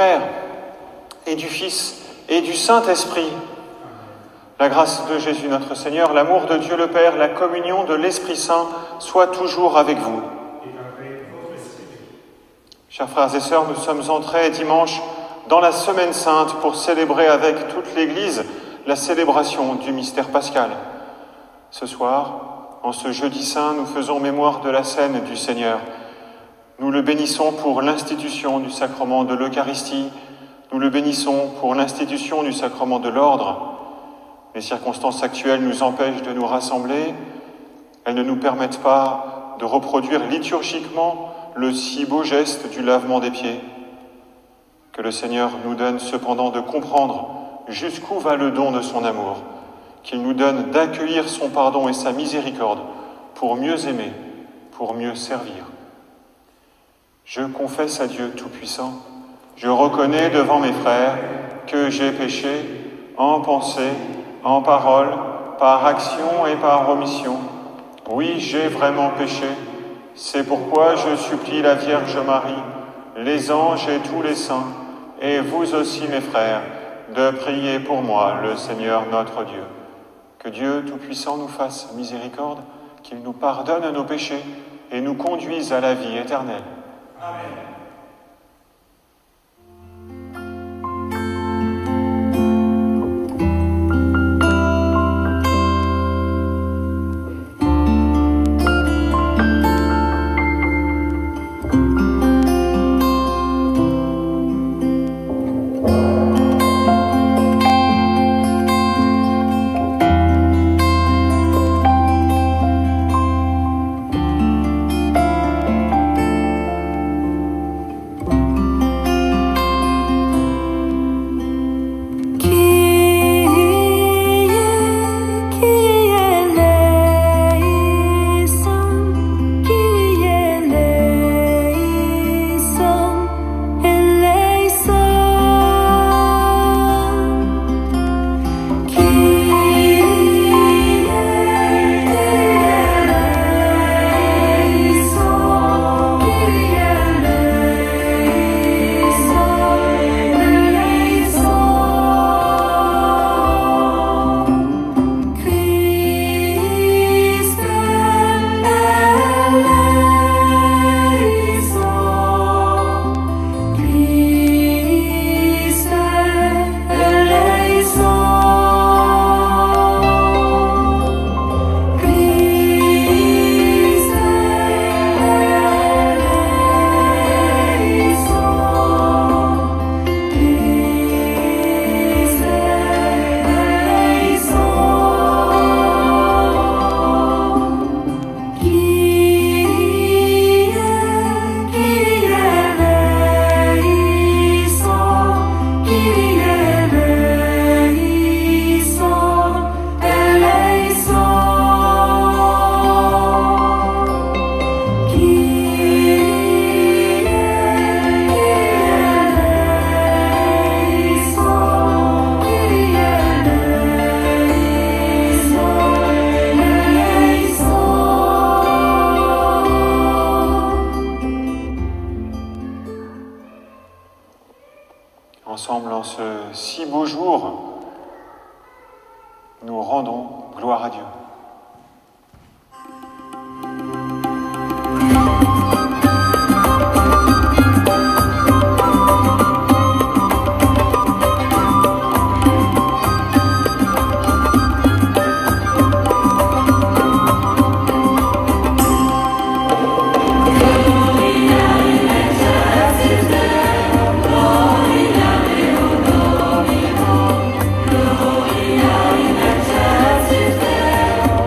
Père et du Fils et du Saint-Esprit. La grâce de Jésus notre Seigneur, l'amour de Dieu le Père, la communion de l'Esprit Saint soit toujours avec vous. Chers frères et sœurs, nous sommes entrés dimanche dans la Semaine Sainte pour célébrer avec toute l'Église la célébration du mystère pascal. Ce soir, en ce jeudi saint, nous faisons mémoire de la scène du Seigneur. Nous le bénissons pour l'institution du sacrement de l'Eucharistie. Nous le bénissons pour l'institution du sacrement de l'ordre. Les circonstances actuelles nous empêchent de nous rassembler. Elles ne nous permettent pas de reproduire liturgiquement le si beau geste du lavement des pieds. Que le Seigneur nous donne cependant de comprendre jusqu'où va le don de son amour, qu'il nous donne d'accueillir son pardon et sa miséricorde pour mieux aimer, pour mieux servir. Je confesse à Dieu Tout-Puissant, je reconnais devant mes frères que j'ai péché en pensée, en parole, par action et par omission. Oui, j'ai vraiment péché. C'est pourquoi je supplie la Vierge Marie, les anges et tous les saints, et vous aussi mes frères, de prier pour moi, le Seigneur notre Dieu. Que Dieu Tout-Puissant nous fasse miséricorde, qu'il nous pardonne nos péchés et nous conduise à la vie éternelle. Amen. Ensemble, en ce si beau jour, nous rendons gloire à Dieu. Gloria in excelsis Deo.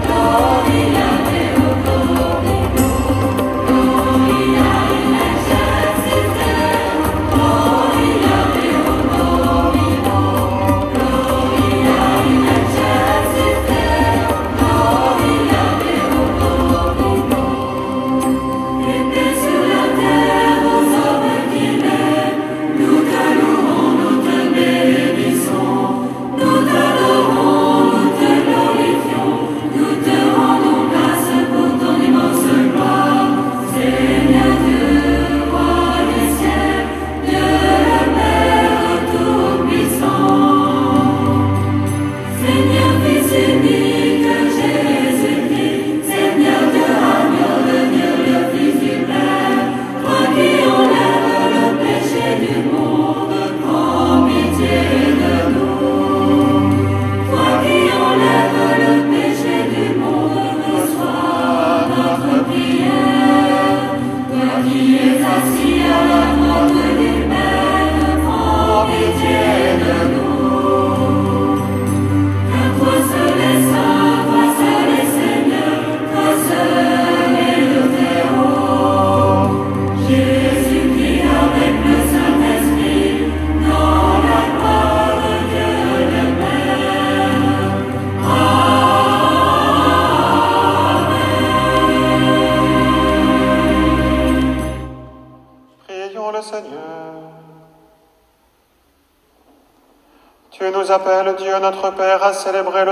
nous appelle Dieu notre Père à célébrer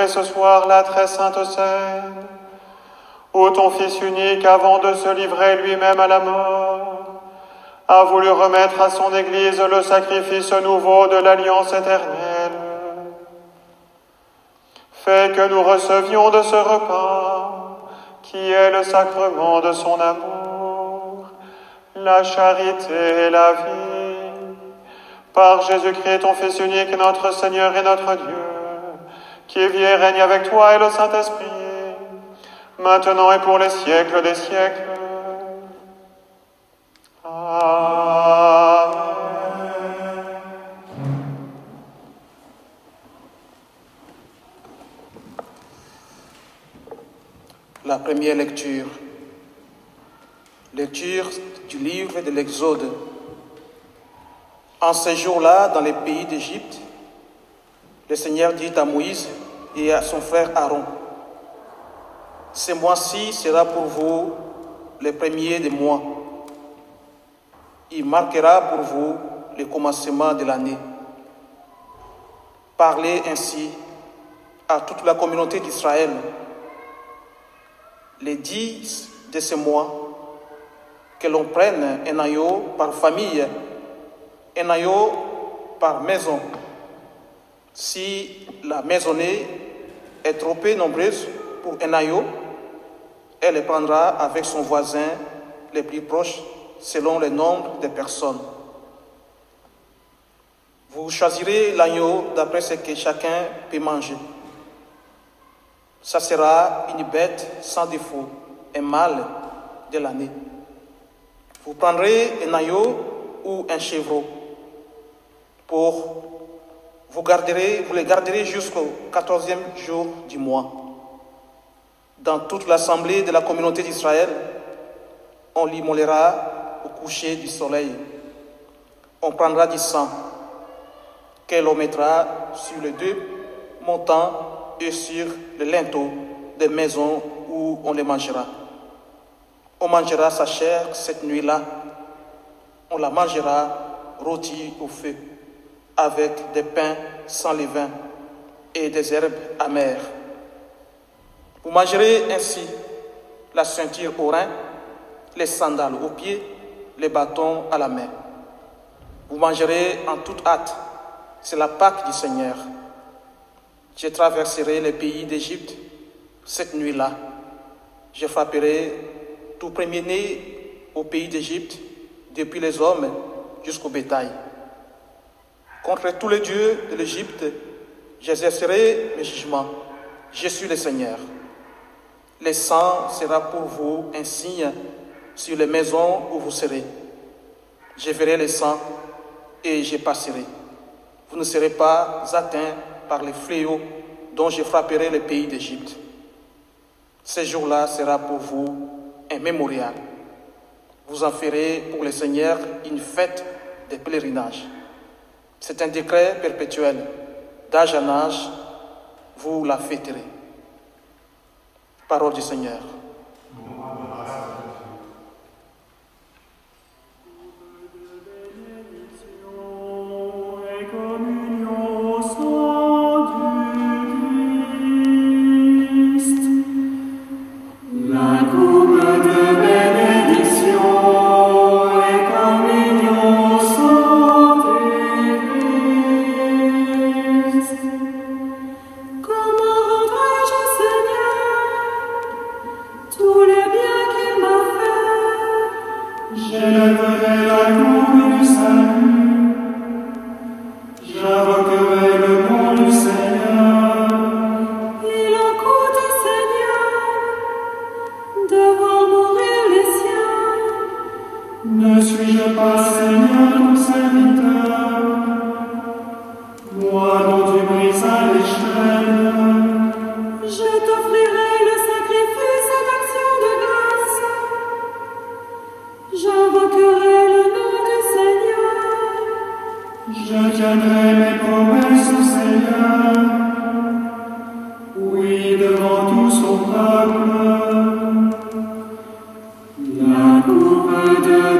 ce soir la très sainte scène, où ton Fils unique, avant de se livrer lui-même à la mort, a voulu remettre à son Église le sacrifice nouveau de l'alliance éternelle. Fais que nous recevions de ce repas, qui est le sacrement de son amour, la charité et la vie, par Jésus-Christ, ton Fils unique, notre Seigneur et notre Dieu, qui vit et règne avec toi et le Saint-Esprit, maintenant et pour les siècles des siècles. Amen. La première lecture. Lecture du livre de l'Exode. En ces jours-là, dans les pays d'Égypte, le Seigneur dit à Moïse et à son frère Aaron, « Ce mois-ci sera pour vous le premier des mois. Il marquera pour vous le commencement de l'année. Parlez ainsi à toute la communauté d'Israël. Les 10 de ce mois, que l'on prenne un agneau par famille, un agneau par maison. Si la maisonnée est trop peu nombreuse pour un agneau, elle le prendra avec son voisin le plus proche selon le nombre de personnes. Vous choisirez l'agneau d'après ce que chacun peut manger. Ça sera une bête sans défaut, un mâle de l'année. Vous prendrez un agneau ou un chevreau. Vous les garderez jusqu'au 14e jour du mois. Dans toute l'assemblée de la communauté d'Israël, on l'immolera au coucher du soleil. On prendra du sang que l'on mettra sur les deux montants et sur le linteau des maisons où on les mangera. On mangera sa chair cette nuit-là. On la mangera rôtie au feu, avec des pains sans levain et des herbes amères. Vous mangerez ainsi la ceinture au rein, les sandales aux pieds, les bâtons à la main. Vous mangerez en toute hâte. C'est la Pâque du Seigneur. Je traverserai les pays d'Égypte cette nuit-là. Je frapperai tout premier-né au pays d'Égypte, depuis les hommes jusqu'au bétail. Contre tous les dieux de l'Égypte, j'exercerai mes jugements. Je suis le Seigneur. Le sang sera pour vous un signe sur les maisons où vous serez. Je verrai le sang et je passerai. Vous ne serez pas atteints par les fléaux dont je frapperai le pays d'Égypte. Ce jour-là sera pour vous un mémorial. Vous en ferez pour le Seigneur une fête de pèlerinage. C'est un décret perpétuel. D'âge en âge, vous la fêterez. Parole du Seigneur.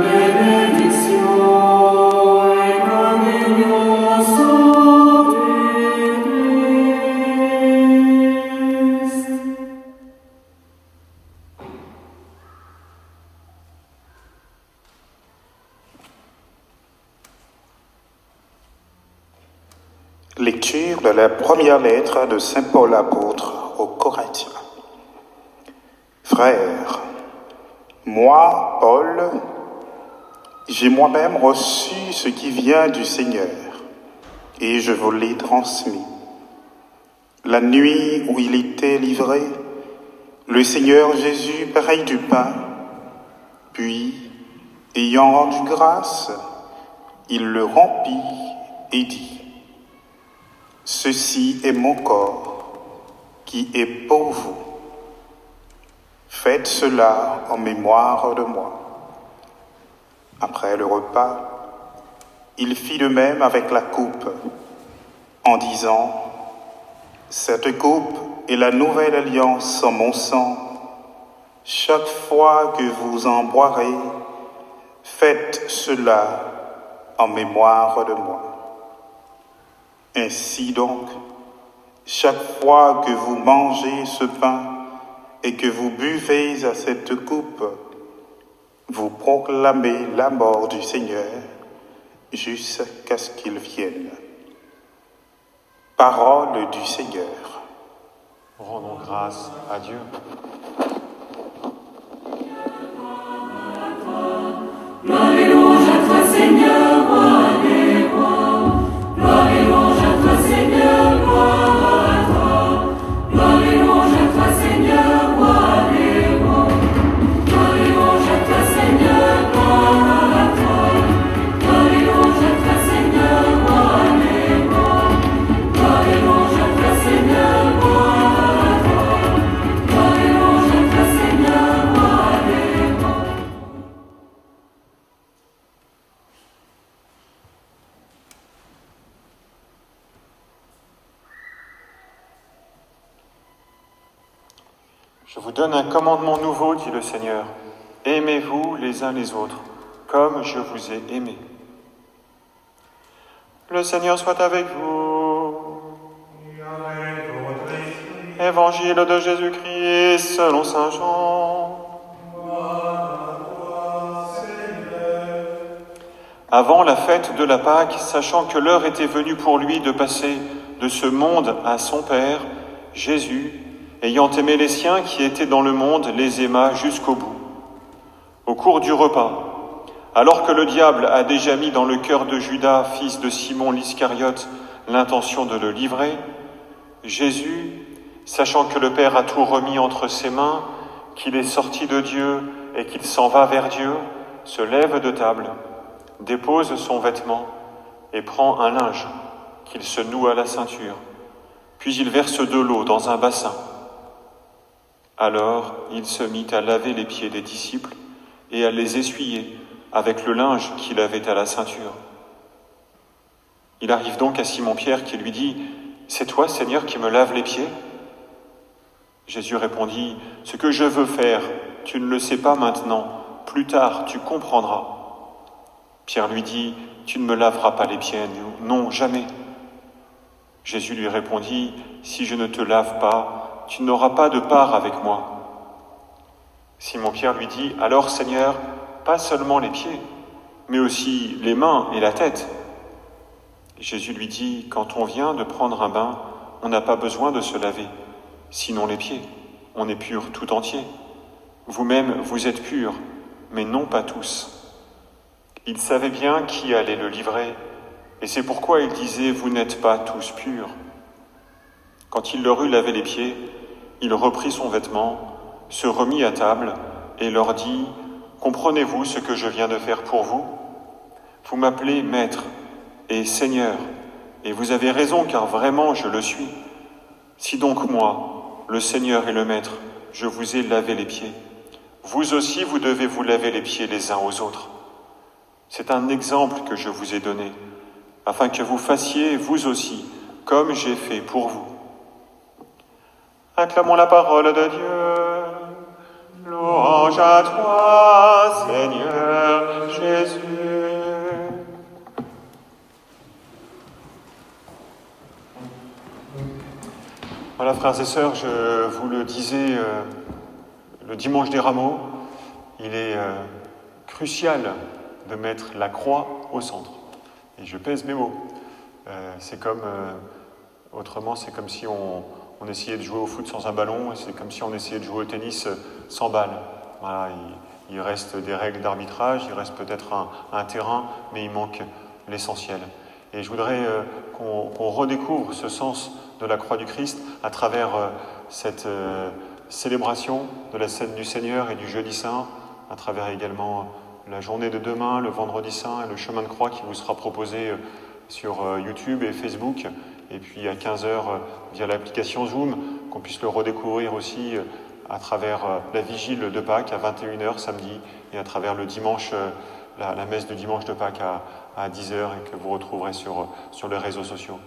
Bénédiction et communion sont lecture de la première lettre de saint Paul apôtre aux Corinthiens. Frères, moi, Paul, j'ai moi-même reçu ce qui vient du Seigneur, et je vous l'ai transmis. La nuit où il était livré, le Seigneur Jésus prit du pain, puis, ayant rendu grâce, il le rompit et dit : « Ceci est mon corps, qui est pour vous. Faites cela en mémoire de moi. » Après le repas, il fit de même avec la coupe, en disant : « Cette coupe est la nouvelle alliance en mon sang. Chaque fois que vous en boirez, faites cela en mémoire de moi. Ainsi donc, chaque fois que vous mangez ce pain et que vous buvez à cette coupe, vous proclamez la mort du Seigneur jusqu'à ce qu'il vienne. Parole du Seigneur. Rendons grâce à Dieu. Gloire et louange à toi, Seigneur, roi des rois. Gloire et louange à toi, Seigneur, gloire à toi. Gloire et louange à toi, Seigneur, roi des rois. Gloire et louange à toi, Seigneur, gloire à toi. Gloire et louange à toi, Seigneur, roi des rois. Gloire et louange à toi, Seigneur, gloire à toi. Gloire et louange à toi, Seigneur, roi des rois. Je vous donne un commandement nouveau, dit le Seigneur. Aimez-vous les uns les autres, comme je vous ai aimés. Le Seigneur soit avec vous. Évangile de Jésus-Christ selon saint Jean. Avant la fête de la Pâque, sachant que l'heure était venue pour lui de passer de ce monde à son Père, Jésus, ayant aimé les siens qui étaient dans le monde, les aima jusqu'au bout. Au cours du repas, alors que le diable a déjà mis dans le cœur de Judas, fils de Simon l'Iscariote, l'intention de le livrer, Jésus, sachant que le Père a tout remis entre ses mains, qu'il est sorti de Dieu et qu'il s'en va vers Dieu, se lève de table, dépose son vêtement et prend un linge qu'il se noue à la ceinture. Puis il verse de l'eau dans un bassin. Alors il se mit à laver les pieds des disciples et à les essuyer avec le linge qu'il avait à la ceinture. Il arrive donc à Simon-Pierre qui lui dit : « C'est toi, Seigneur, qui me laves les pieds ?» Jésus répondit : « Ce que je veux faire, tu ne le sais pas maintenant, plus tard tu comprendras. » Pierre lui dit : « Tu ne me laveras pas les pieds, non, jamais. » Jésus lui répondit : « Si je ne te lave pas, tu n'auras pas de part avec moi. » Simon-Pierre lui dit : « Alors, Seigneur, pas seulement les pieds, mais aussi les mains et la tête. » Jésus lui dit : « Quand on vient de prendre un bain, on n'a pas besoin de se laver, sinon les pieds. On est pur tout entier. Vous-même, vous êtes purs, mais non pas tous. » Il savait bien qui allait le livrer, et c'est pourquoi il disait : « Vous n'êtes pas tous purs. » Quand il leur eut lavé les pieds, il reprit son vêtement, se remit à table et leur dit : « Comprenez-vous ce que je viens de faire pour vous ? Vous m'appelez Maître et Seigneur, et vous avez raison car vraiment je le suis. Si donc moi, le Seigneur et le Maître, je vous ai lavé les pieds, vous aussi vous devez vous laver les pieds les uns aux autres. C'est un exemple que je vous ai donné, afin que vous fassiez vous aussi comme j'ai fait pour vous. » Acclamons la parole de Dieu. Louange à toi, Seigneur Jésus. Voilà, frères et sœurs, je vous le disais le dimanche des Rameaux, il est crucial de mettre la croix au centre. Et je pèse mes mots. C'est comme Autrement, c'est comme si on essayait de jouer au foot sans un ballon, et c'est comme si on essayait de jouer au tennis sans balle. Voilà, il reste des règles d'arbitrage, il reste peut-être un terrain, mais il manque l'essentiel. Et je voudrais qu'on redécouvre ce sens de la croix du Christ à travers cette célébration de la scène du Seigneur et du Jeudi Saint, à travers également la journée de demain, le Vendredi Saint et le chemin de croix qui vous sera proposé sur YouTube et Facebook, et puis à 15h via l'application Zoom, qu'on puisse le redécouvrir aussi à travers la vigile de Pâques à 21h samedi, et à travers le dimanche, la messe de dimanche de Pâques à 10h, et que vous retrouverez sur les réseaux sociaux.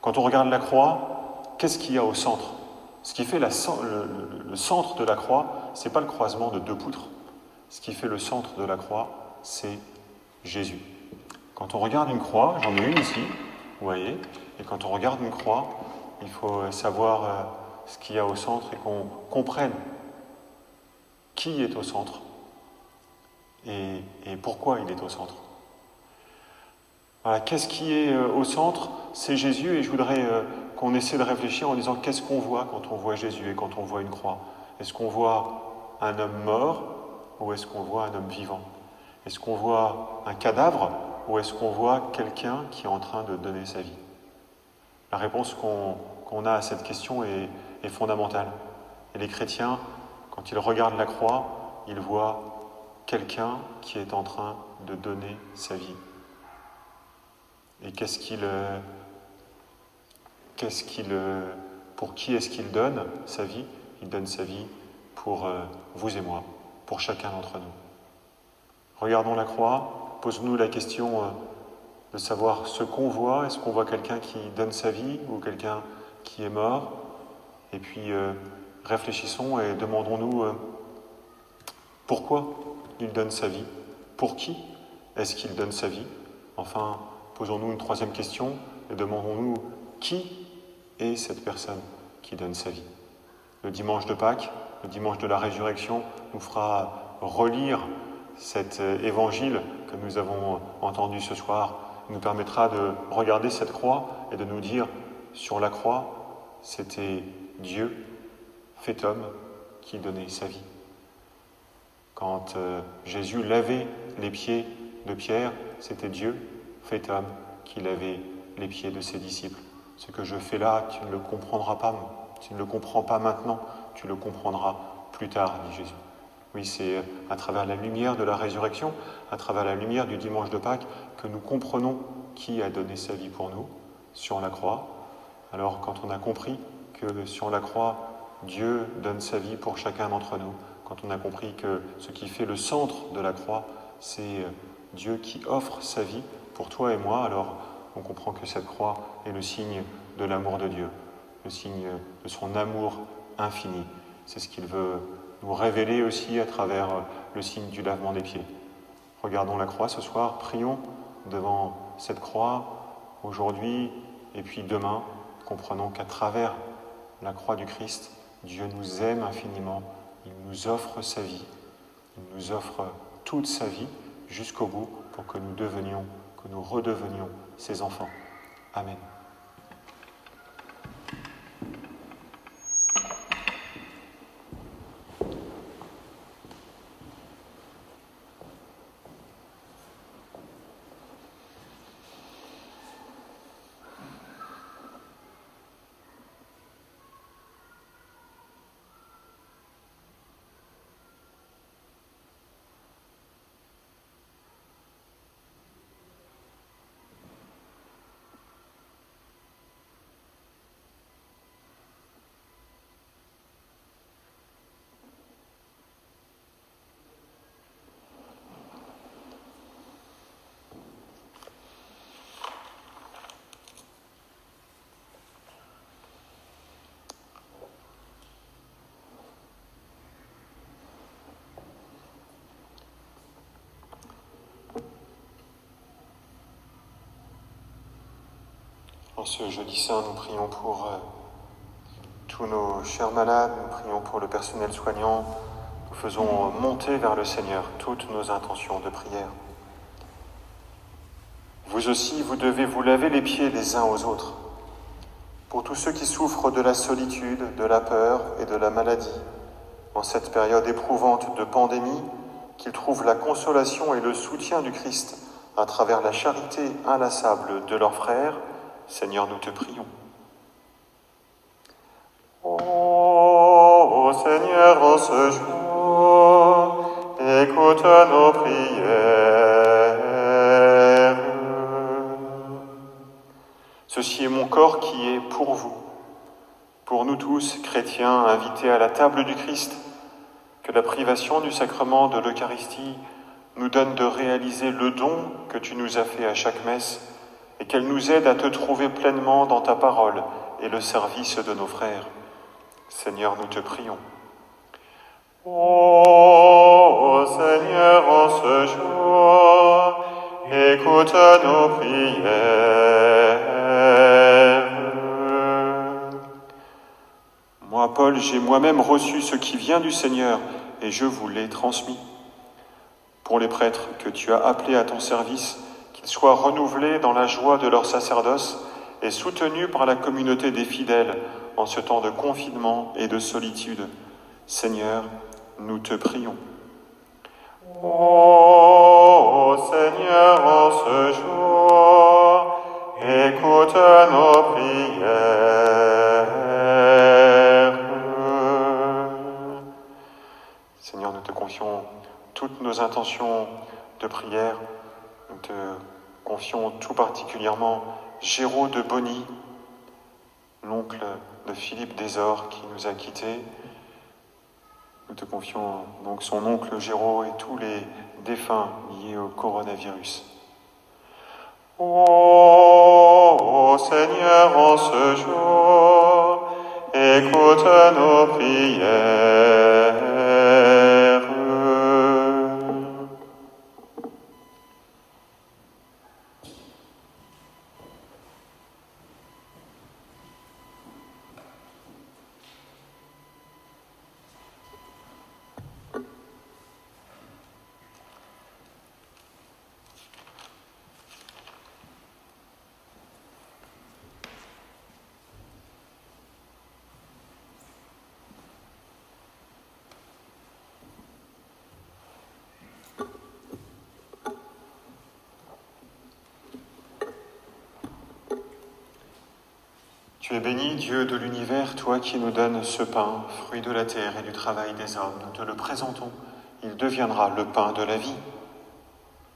Quand on regarde la croix, qu'est-ce qu'il y a au centre? Ce qui fait le centre de la croix, ce n'est pas le croisement de deux poutres. Ce qui fait le centre de la croix, c'est Jésus. Quand on regarde une croix, j'en ai une ici, vous voyez, et quand on regarde une croix, il faut savoir ce qu'il y a au centre et qu'on comprenne qui est au centre et pourquoi il est au centre. Voilà, qu'est-ce qui est au centre? C'est Jésus, et je voudrais qu'on essaie de réfléchir en disant qu'est-ce qu'on voit quand on voit Jésus et quand on voit une croix? Est-ce qu'on voit un homme mort ou est-ce qu'on voit un homme vivant? Est-ce qu'on voit un cadavre ou est-ce qu'on voit quelqu'un qui est en train de donner sa vie? La réponse qu'on a à cette question est fondamentale. Et les chrétiens, quand ils regardent la croix, ils voient quelqu'un qui est en train de donner sa vie. Et pour qui est-ce qu'il donne sa vie? Il donne sa vie pour vous et moi, pour chacun d'entre nous. Regardons la croix, posons-nous la question de savoir ce qu'on voit. Est-ce qu'on voit quelqu'un qui donne sa vie ou quelqu'un qui est mort? Et puis réfléchissons et demandons-nous pourquoi il donne sa vie? Pour qui est-ce qu'il donne sa vie? Enfin, posons-nous une troisième question et demandons-nous qui est cette personne qui donne sa vie. Le dimanche de Pâques, le dimanche de la résurrection, nous fera relire cet évangile que nous avons entendu ce soir. Il nous permettra de regarder cette croix et de nous dire, sur la croix, c'était Dieu, fait homme, qui donnait sa vie. Quand Jésus lavait les pieds de Pierre, c'était Dieu, fait homme, qui lavait les pieds de ses disciples. Ce que je fais là, tu ne le comprendras pas, tu ne le comprends pas maintenant, tu le comprendras plus tard, dit Jésus. Oui, c'est à travers la lumière de la résurrection, à travers la lumière du dimanche de Pâques, que nous comprenons qui a donné sa vie pour nous sur la croix. Alors, quand on a compris que sur la croix, Dieu donne sa vie pour chacun d'entre nous, quand on a compris que ce qui fait le centre de la croix, c'est Dieu qui offre sa vie pour toi et moi, alors on comprend que cette croix est le signe de l'amour de Dieu, le signe de son amour infini. C'est ce qu'il veut nous révéler aussi à travers le signe du lavement des pieds. Regardons la croix ce soir, prions devant cette croix aujourd'hui et puis demain. Comprenons qu'à travers la croix du Christ, Dieu nous aime infiniment, il nous offre sa vie, il nous offre toute sa vie jusqu'au bout pour que nous redevenions ses enfants. Amen. En ce jeudi saint, nous prions pour tous nos chers malades, nous prions pour le personnel soignant, nous faisons monter vers le Seigneur toutes nos intentions de prière. Vous aussi, vous devez vous laver les pieds les uns aux autres. pour tous ceux qui souffrent de la solitude, de la peur et de la maladie, en cette période éprouvante de pandémie, qu'ils trouvent la consolation et le soutien du Christ à travers la charité inlassable de leurs frères. Seigneur, nous te prions. Ô Seigneur, en ce jour, écoute nos prières. Ceci est mon corps qui est pour vous, pour nous tous, chrétiens, invités à la table du Christ. Que la privation du sacrement de l'Eucharistie nous donne de réaliser le don que tu nous as fait à chaque messe et qu'elle nous aide à te trouver pleinement dans ta parole et le service de nos frères. Seigneur, nous te prions. Ô Seigneur, en ce jour, écoute nos prières. Moi, Paul, j'ai moi-même reçu ce qui vient du Seigneur et je vous l'ai transmis. Pour les prêtres que tu as appelés à ton service, qu'ils soient renouvelés dans la joie de leur sacerdoce et soutenus par la communauté des fidèles en ce temps de confinement et de solitude. Seigneur, nous te prions. Ô Seigneur, en ce jour, écoute nos prières. Seigneur, nous te confions toutes nos intentions de prière. Nous te confions tout particulièrement Géraud de Bonny, l'oncle de Philippe Desor qui nous a quittés. Nous te confions donc son oncle Géraud et tous les défunts liés au coronavirus. Ô Seigneur, en ce jour, écoute nos prières. Tu es béni, Dieu de l'univers, toi qui nous donnes ce pain, fruit de la terre et du travail des hommes. Nous te le présentons, il deviendra le pain de la vie.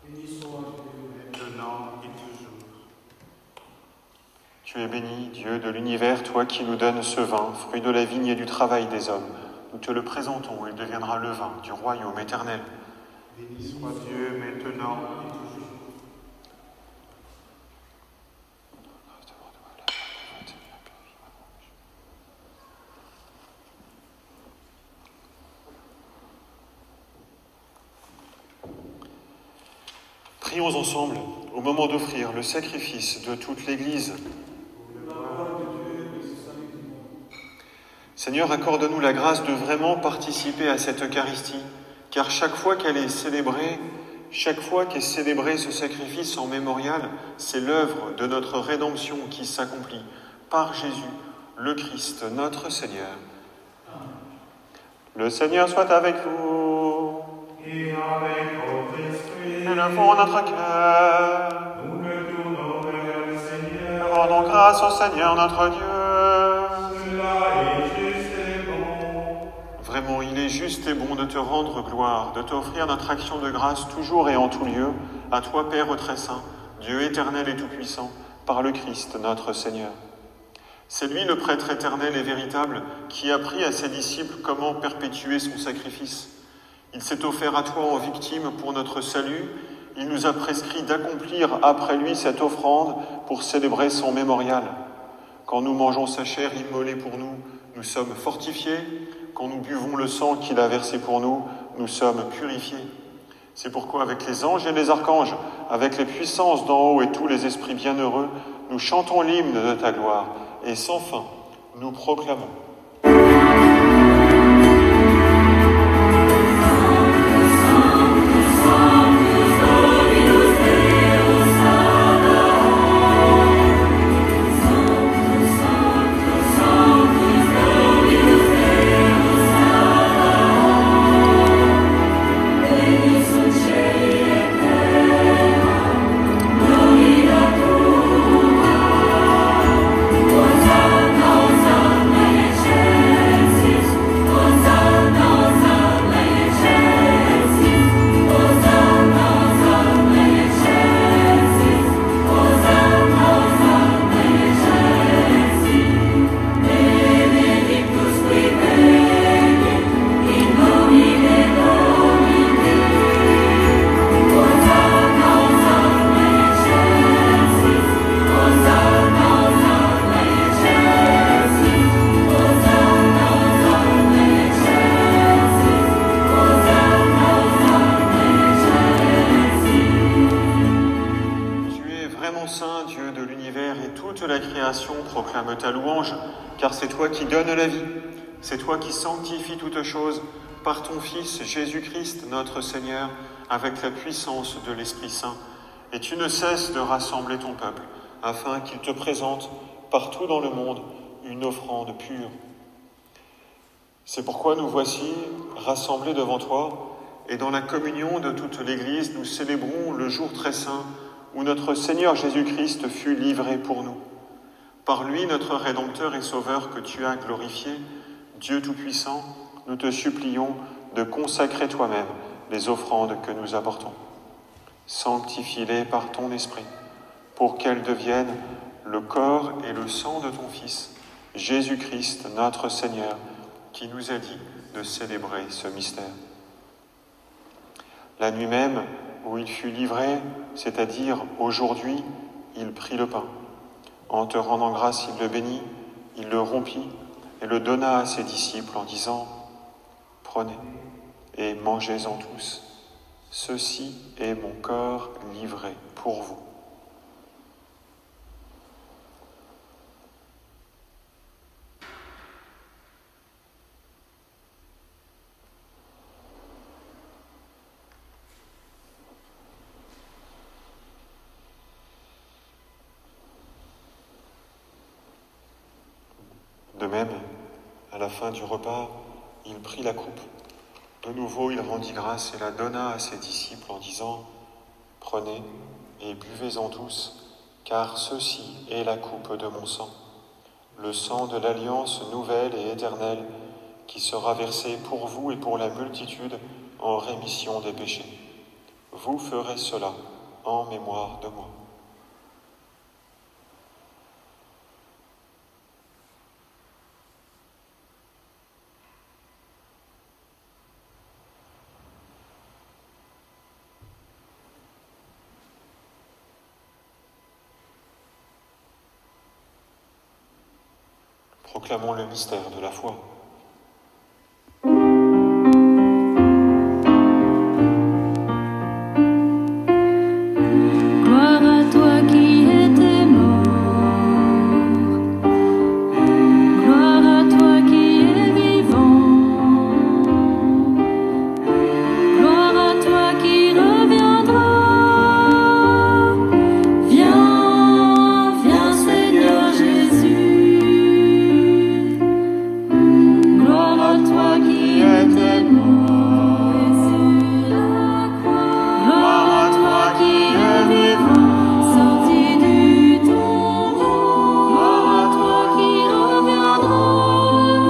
Béni soit Dieu, maintenant et toujours. Tu es béni, Dieu de l'univers, toi qui nous donnes ce vin, fruit de la vigne et du travail des hommes. Nous te le présentons, il deviendra le vin du royaume éternel. Béni soit Dieu, maintenant et toujours. Prions ensemble au moment d'offrir le sacrifice de toute l'Église. Seigneur, accorde-nous la grâce de vraiment participer à cette Eucharistie, car chaque fois qu'elle est célébrée, chaque fois qu'est célébré ce sacrifice en mémorial, c'est l'œuvre de notre rédemption qui s'accomplit par Jésus, le Christ, notre Seigneur. Le Seigneur soit avec vous. Et avec votre esprit, Élevons notre cœur. nous le tournons vers le Seigneur. Rendons grâce au Seigneur notre Dieu. Cela est juste et bon. Vraiment, il est juste et bon de te rendre gloire, de t'offrir notre action de grâce toujours et en tout lieu, à toi, Père très saint, Dieu éternel et tout-puissant, par le Christ notre Seigneur. C'est lui le prêtre éternel et véritable qui a appris à ses disciples comment perpétuer son sacrifice. Il s'est offert à toi en victime pour notre salut. Il nous a prescrit d'accomplir après lui cette offrande pour célébrer son mémorial. Quand nous mangeons sa chair immolée pour nous, nous sommes fortifiés. Quand nous buvons le sang qu'il a versé pour nous, nous sommes purifiés. C'est pourquoi avec les anges et les archanges, avec les puissances d'en haut et tous les esprits bienheureux, nous chantons l'hymne de ta gloire et sans fin, nous proclamons. Sanctus, Sanctus, proclame ta louange, car c'est toi qui donnes la vie. C'est toi qui sanctifies toutes choses par ton Fils Jésus-Christ, notre Seigneur, avec la puissance de l'Esprit Saint. Et tu ne cesses de rassembler ton peuple, afin qu'il te présente partout dans le monde une offrande pure. C'est pourquoi nous voici rassemblés devant toi, et dans la communion de toute l'Église, nous célébrons le jour très saint où notre Seigneur Jésus-Christ fut livré pour nous. Par lui, notre Rédempteur et Sauveur que tu as glorifié, Dieu Tout-Puissant, nous te supplions de consacrer toi-même les offrandes que nous apportons. Sanctifie-les par ton Esprit, pour qu'elles deviennent le corps et le sang de ton Fils, Jésus-Christ, notre Seigneur, qui nous a dit de célébrer ce mystère. La nuit même où il fut livré, c'est-à-dire aujourd'hui, il prit le pain. En te rendant grâce, il le bénit, il le rompit et le donna à ses disciples en disant « Prenez et mangez-en tous. Ceci est mon corps livré pour vous. » De même, à la fin du repas, il prit la coupe. De nouveau, il rendit grâce et la donna à ses disciples en disant « Prenez et buvez-en tous, car ceci est la coupe de mon sang, le sang de l'alliance nouvelle et éternelle qui sera versé pour vous et pour la multitude en rémission des péchés. Vous ferez cela en mémoire de moi. » Proclamons le mystère de la foi. Gloire à toi qui étais mort, gloire à toi qui es vivant, gloire à toi qui reviendra. Viens, viens Seigneur Jésus. Gloire à toi qui étais mort sur la croix. Gloire à toi qui es vivant, sorti du tombeau. Gloire à toi qui reviendra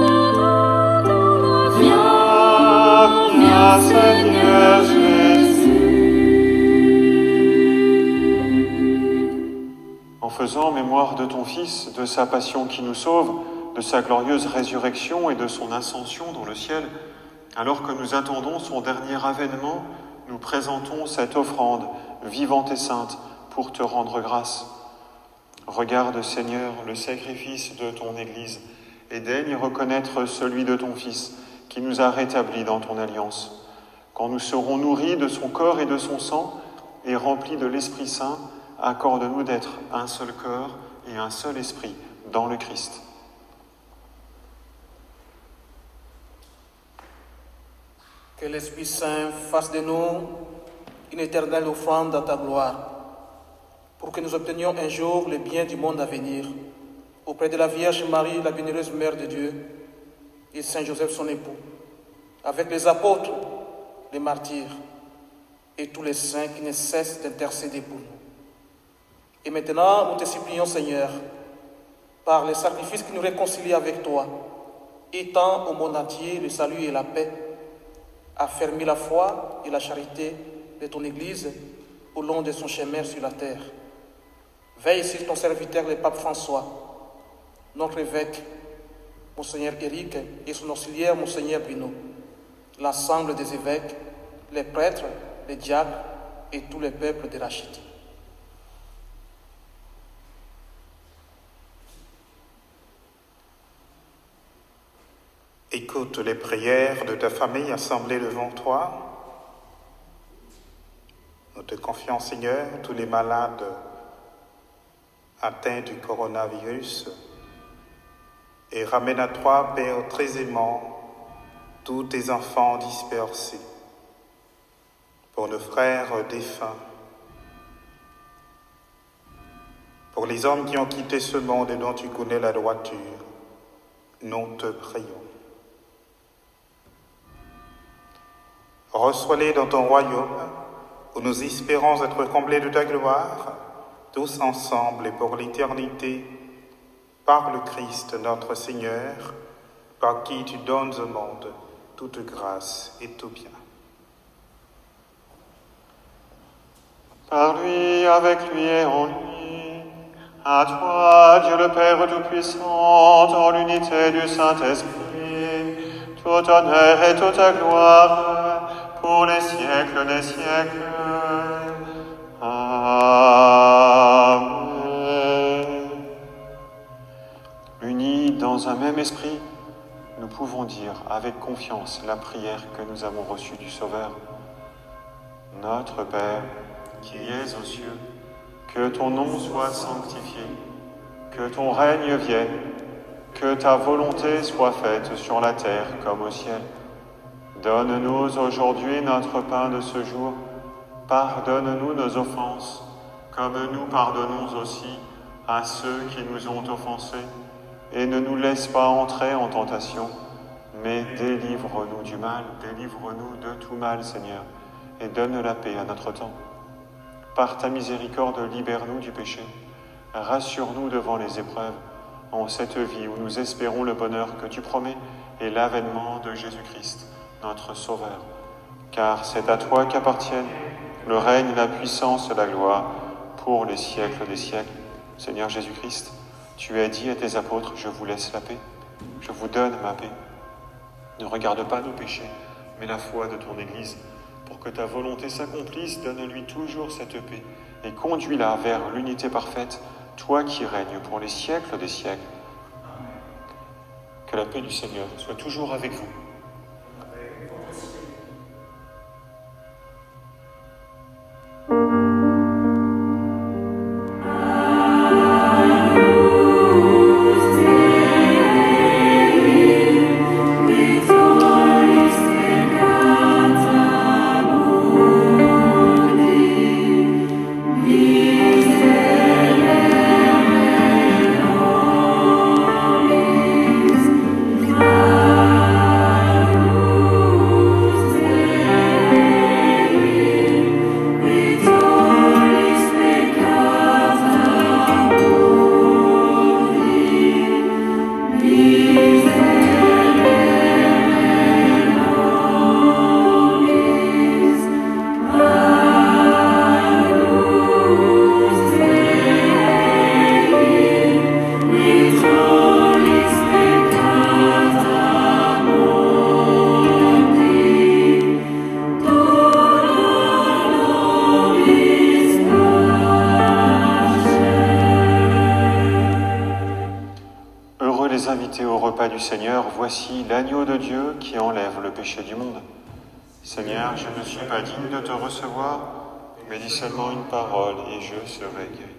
dans la vie. Viens, viens Seigneur Jésus. En faisant mémoire de ton Fils, de sa passion qui nous sauve, de sa glorieuse résurrection et de son ascension dans le ciel, alors que nous attendons son dernier avènement, nous présentons cette offrande vivante et sainte pour te rendre grâce. Regarde, Seigneur, le sacrifice de ton Église et daigne reconnaître celui de ton Fils qui nous a rétablis dans ton alliance. Quand nous serons nourris de son corps et de son sang et remplis de l'Esprit Saint, accorde-nous d'être un seul corps et un seul esprit dans le Christ. Que l'Esprit Saint fasse de nous une éternelle offrande dans ta gloire, pour que nous obtenions un jour le bien du monde à venir, auprès de la Vierge Marie, la bienheureuse Mère de Dieu, et Saint Joseph son époux, avec les apôtres, les martyrs et tous les saints qui ne cessent d'intercéder pour nous. Et maintenant, nous te supplions, Seigneur, par les sacrifices qui nous réconcilient avec toi, étends au monde entier le salut et la paix, affermis la foi et la charité de ton Église au long de son chemin sur la terre. Veille sur ton serviteur, le pape François, notre évêque, Monseigneur Éric, et son auxiliaire, Monseigneur Bruno, l'ensemble des évêques, les prêtres, les diacres et tous les peuples de la Chité. Écoute les prières de ta famille assemblée devant toi. Nous te confions, Seigneur, tous les malades atteints du coronavirus et ramène à toi, Père très aimant, tous tes enfants dispersés. Pour nos frères défunts, pour les hommes qui ont quitté ce monde et dont tu connais la droiture, nous te prions. Reçois-les dans ton royaume, où nous espérons être comblés de ta gloire, tous ensemble et pour l'éternité, par le Christ notre Seigneur, par qui tu donnes au monde toute grâce et tout bien. Par lui, avec lui et en lui, à toi, Dieu le Père Tout-Puissant, dans l'unité du Saint-Esprit, tout honneur et toute gloire, pour les siècles des siècles. Amen. Unis dans un même esprit, nous pouvons dire avec confiance la prière que nous avons reçue du Sauveur. Notre Père, qui es aux cieux, que ton nom soit sanctifié, que ton règne vienne, que ta volonté soit faite sur la terre comme au ciel. Donne-nous aujourd'hui notre pain de ce jour. Pardonne-nous nos offenses, comme nous pardonnons aussi à ceux qui nous ont offensés. Et ne nous laisse pas entrer en tentation, mais délivre-nous du mal, délivre-nous de tout mal, Seigneur, et donne la paix à notre temps. Par ta miséricorde, libère-nous du péché. Rassure-nous devant les épreuves, en cette vie où nous espérons le bonheur que tu promets et l'avènement de Jésus-Christ, notre Sauveur. Car c'est à toi qu'appartiennent le règne, la puissance et la gloire pour les siècles des siècles. Seigneur Jésus-Christ, tu as dit à tes apôtres, je vous laisse la paix, je vous donne ma paix. Ne regarde pas nos péchés, mais la foi de ton Église. Pour que ta volonté s'accomplisse, donne-lui toujours cette paix et conduis-la vers l'unité parfaite, toi qui règnes pour les siècles des siècles. Que la paix du Seigneur soit toujours avec vous. Du Seigneur, voici l'agneau de Dieu qui enlève le péché du monde. Seigneur, je ne suis pas digne de te recevoir, mais dis seulement une parole et je serai guéri.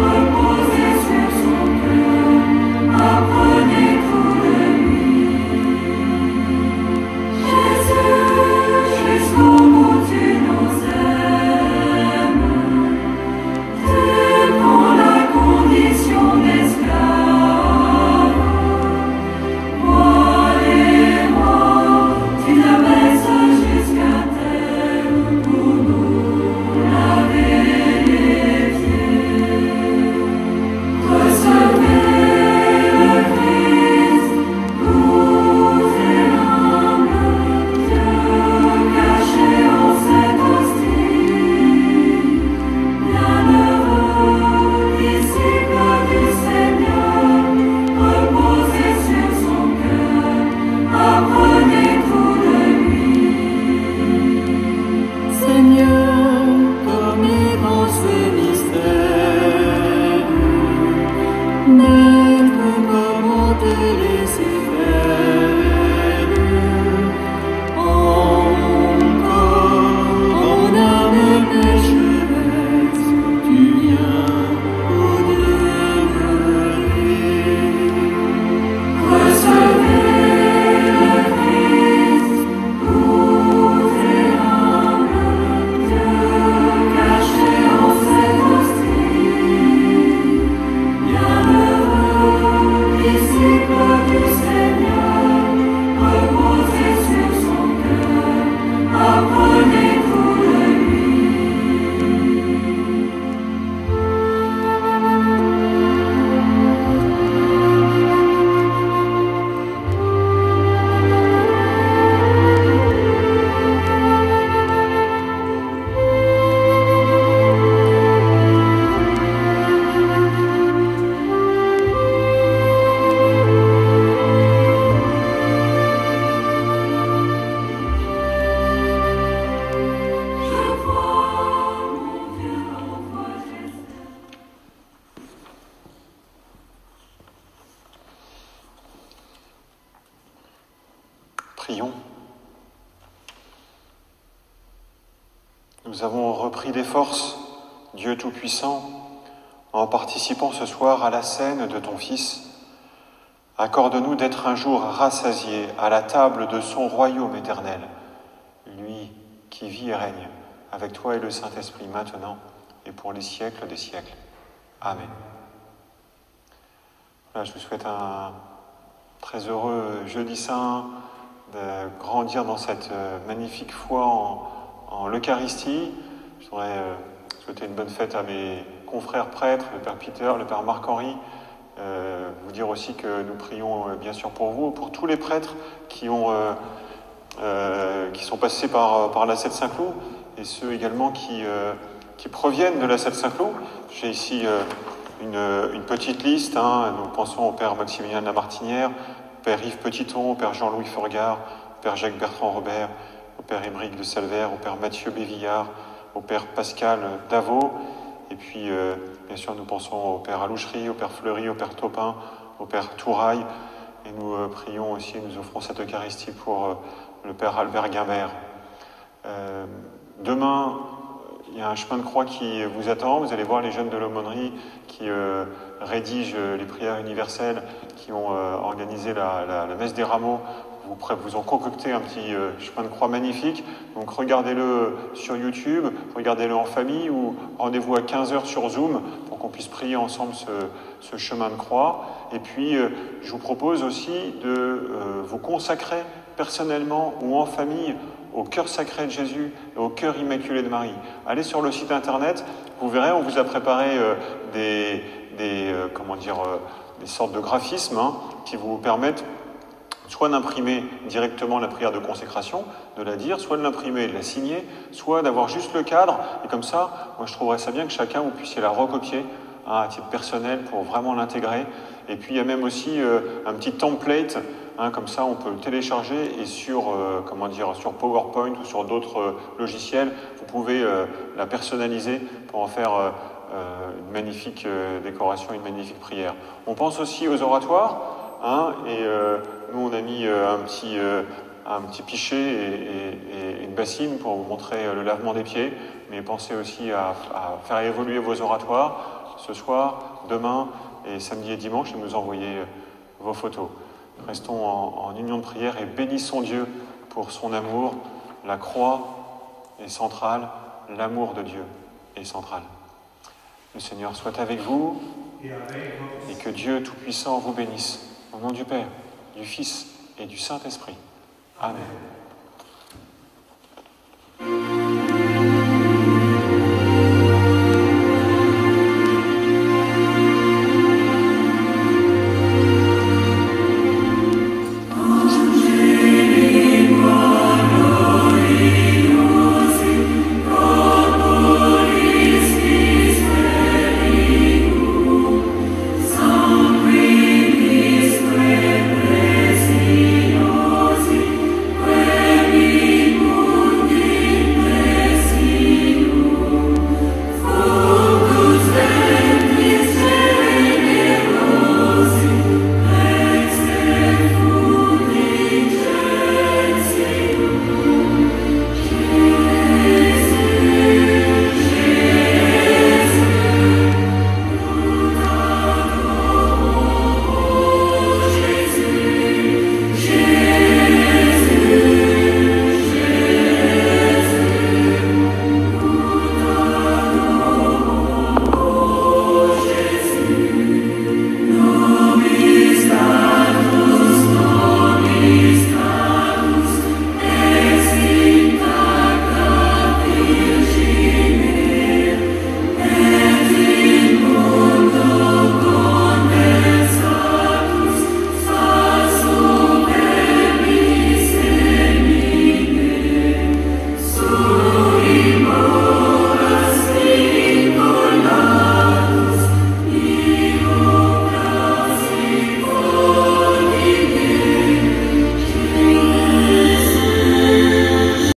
Reposez sur son cœur. Prions. Nous avons repris des forces, Dieu Tout-Puissant, en participant ce soir à la scène de ton Fils. Accorde-nous d'être un jour rassasiés à la table de son royaume éternel, lui qui vit et règne avec toi et le Saint-Esprit maintenant et pour les siècles des siècles. Amen. Voilà, je vous souhaite un très heureux jeudi saint, de grandir dans cette magnifique foi en l'Eucharistie. Je voudrais souhaiter une bonne fête à mes confrères prêtres, le Père Peter, le Père Marc-Henri. Vous dire aussi que nous prions bien sûr pour vous, pour tous les prêtres qui sont passés par la Sète Saint-Cloud et ceux également qui proviennent de la Sète Saint-Cloud. J'ai ici une petite liste. Nous pensons au Père Maximilien de la Martinière, au Père Yves Petiton, au Père Jean-Louis Forgard, au Père Jacques Bertrand Robert, au Père Émeric de Salvert, au Père Mathieu Bévillard, au Père Pascal Davot, et puis bien sûr nous pensons au Père Aloucherie, au Père Fleury, au Père Topin, au Père Touraille, et nous prions aussi, nous offrons cette Eucharistie pour le Père Albert Guimbert. Demain, il y a un chemin de croix qui vous attend. Vous allez voir les jeunes de l'aumônerie qui rédigent les prières universelles, qui ont organisé la messe des rameaux. Vous ont concocté un petit chemin de croix magnifique. Donc regardez-le sur YouTube, regardez-le en famille ou rendez-vous à 15h sur Zoom pour qu'on puisse prier ensemble ce chemin de croix. Et puis, je vous propose aussi de vous consacrer personnellement ou en famille au cœur sacré de Jésus et au cœur immaculé de Marie. Allez sur le site internet, vous verrez, on vous a préparé des sortes de graphismes qui vous permettent soit d'imprimer directement la prière de consécration, de la dire, soit de l'imprimer et de la signer, soit d'avoir juste le cadre. Et comme ça, moi je trouverais ça bien que chacun, vous puissiez la recopier à titre personnel pour vraiment l'intégrer. Et puis il y a même aussi un petit template, comme ça on peut le télécharger et sur PowerPoint ou sur d'autres logiciels, vous pouvez la personnaliser pour en faire une magnifique décoration, une magnifique prière. On pense aussi aux oratoires, et nous on a mis un petit pichet et une bassine pour vous montrer le lavement des pieds, mais pensez aussi à faire évoluer vos oratoires ce soir, demain et samedi et dimanche, et nous envoyer vos photos. Restons en union de prière et bénissons Dieu pour son amour. La croix est centrale, l'amour de Dieu est central. Le Seigneur soit avec vous et que Dieu Tout-Puissant vous bénisse. Au nom du Père, du Fils et du Saint-Esprit. Amen. Where l'Église.